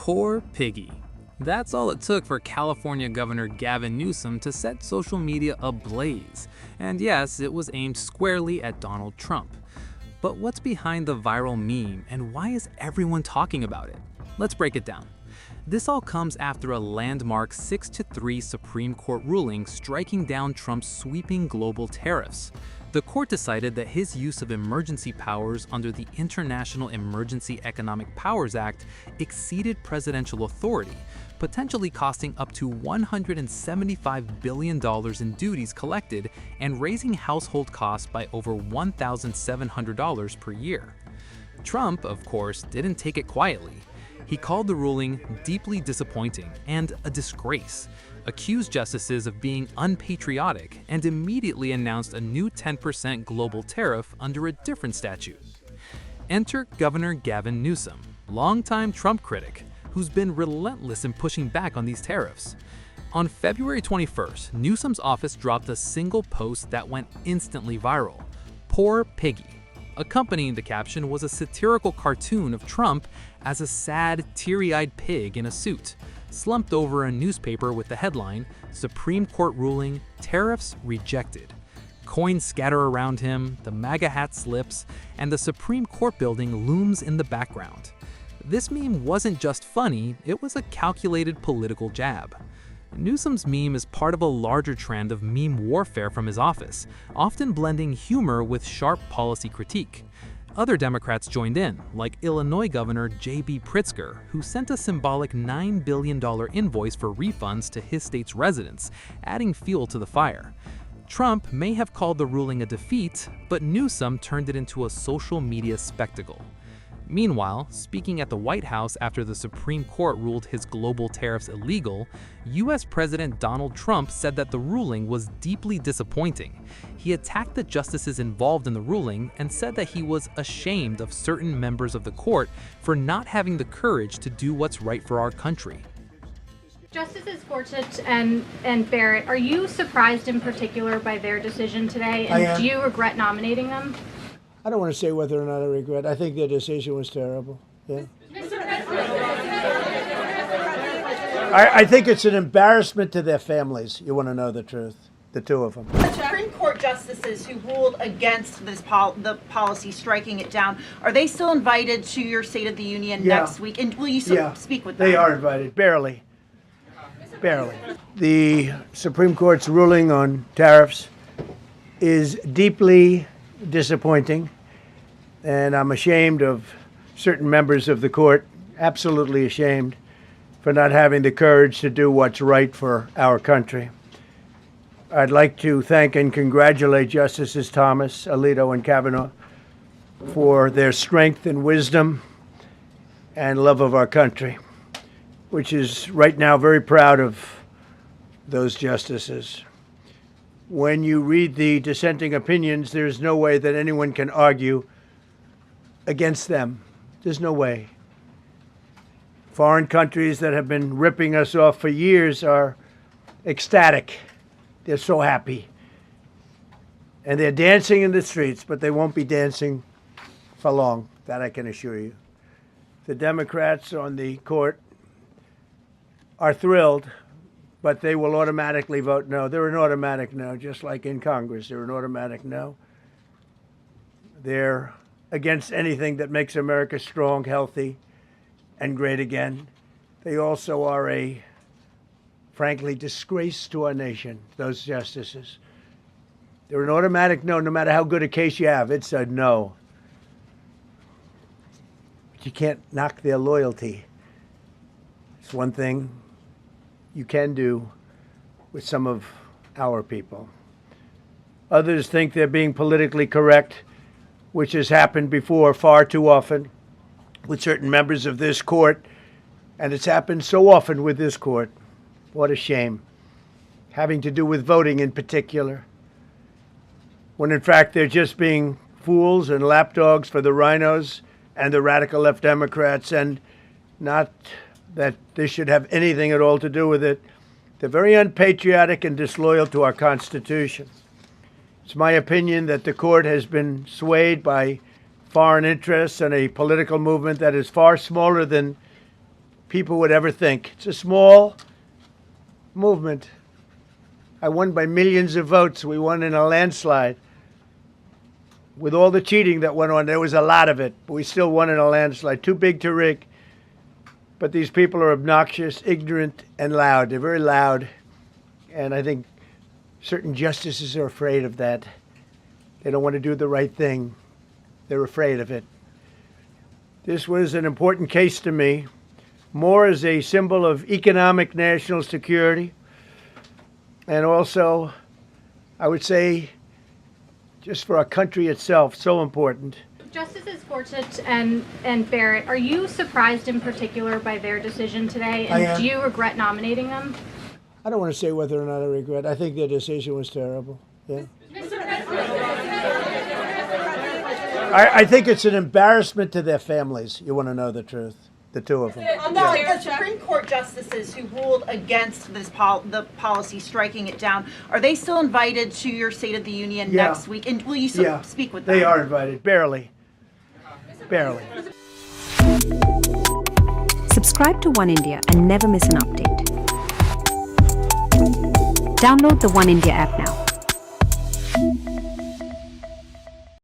Poor Piggy. That's all it took for California Governor Gavin Newsom to set social media ablaze. And yes, it was aimed squarely at Donald Trump. But what's behind the viral meme, and why is everyone talking about it? Let's break it down. This all comes after a landmark 6-3 Supreme Court ruling striking down Trump's sweeping global tariffs. The court decided that his use of emergency powers under the International Emergency Economic Powers Act exceeded presidential authority, potentially costing up to $175 billion in duties collected and raising household costs by over $1,700 per year. Trump, of course, didn't take it quietly. He called the ruling deeply disappointing and a disgrace, accused justices of being unpatriotic, and immediately announced a new 10% global tariff under a different statute. Enter Governor Gavin Newsom, longtime Trump critic, who's been relentless in pushing back on these tariffs. On February 21st, Newsom's office dropped a single post that went instantly viral: "Poor Piggy." Accompanying the caption was a satirical cartoon of Trump as a sad, teary-eyed pig in a suit, slumped over a newspaper with the headline, "Supreme Court Ruling, Tariffs Rejected." Coins scatter around him, the MAGA hat slips, and the Supreme Court building looms in the background. This meme wasn't just funny, it was a calculated political jab. Newsom's meme is part of a larger trend of meme warfare from his office, often blending humor with sharp policy critique. Other Democrats joined in, like Illinois Governor J.B. Pritzker, who sent a symbolic $9 billion invoice for refunds to his state's residents, adding fuel to the fire. Trump may have called the ruling a defeat, but Newsom turned it into a social media spectacle. Meanwhile, speaking at the White House after the Supreme Court ruled his global tariffs illegal, U.S. President Donald Trump said that the ruling was deeply disappointing. He attacked the justices involved in the ruling and said that he was ashamed of certain members of the court for not having the courage to do what's right for our country. Justices Gorsuch and Barrett, are you surprised in particular by their decision today? And do you regret nominating them? I don't want to say whether or not I regret. I think their decision was terrible. Yeah. I think it's an embarrassment to their families. You want to know the truth? The two of them. The Supreme Court justices who ruled against this the policy, striking it down, are they still invited to your State of the Union next week? And will you speak with them? They are invited. Barely. Barely. The Supreme Court's ruling on tariffs is deeply disappointing, and I'm ashamed of certain members of the court, absolutely ashamed, for not having the courage to do what's right for our country. I'd like to thank and congratulate Justices Thomas, Alito, and Kavanaugh for their strength and wisdom and love of our country, which is right now very proud of those justices. When you read the dissenting opinions, there's no way that anyone can argue against them. There's no way. Foreign countries that have been ripping us off for years are ecstatic. They're so happy. And they're dancing in the streets, but they won't be dancing for long, that I can assure you. The Democrats on the court are thrilled, but they will automatically vote no. They're an automatic no, just like in Congress. They're an automatic no. They're against anything that makes America strong, healthy, and great again. They also are a, frankly, disgrace to our nation, those justices. They're an automatic no, no matter how good a case you have. It's a no. But you can't knock their loyalty. It's one thing you can do with some of our people. Others think they're being politically correct, which has happened before far too often with certain members of this court, and it's happened so often with this court. What a shame. Having to do with voting in particular, when in fact they're just being fools and lapdogs for the rhinos and the radical left Democrats, and not that this should have anything at all to do with it. They're very unpatriotic and disloyal to our Constitution. It's my opinion that the court has been swayed by foreign interests and a political movement that is far smaller than people would ever think. It's a small movement. I won by millions of votes. We won in a landslide. With all the cheating that went on, there was a lot of it, but we still won in a landslide. Too big to rig. But these people are obnoxious, ignorant, and loud. They're very loud. And I think certain justices are afraid of that. They don't want to do the right thing. They're afraid of it. This was an important case to me, more as a symbol of economic national security. And also, I would say, just for our country itself, so important. Justices Gorsuch and Barrett, are you surprised in particular by their decision today? I am. And do you regret nominating them? I don't want to say whether or not I regret. I think their decision was terrible. Yeah. I think it's an embarrassment to their families. You want to know the truth? The two of them. The Supreme Court justices who ruled against this the policy, striking it down, are they still invited to your State of the Union next week? And will you speak with them? They are invited. Barely. Barely. Subscribe to One India and never miss an update. Download the One India app now.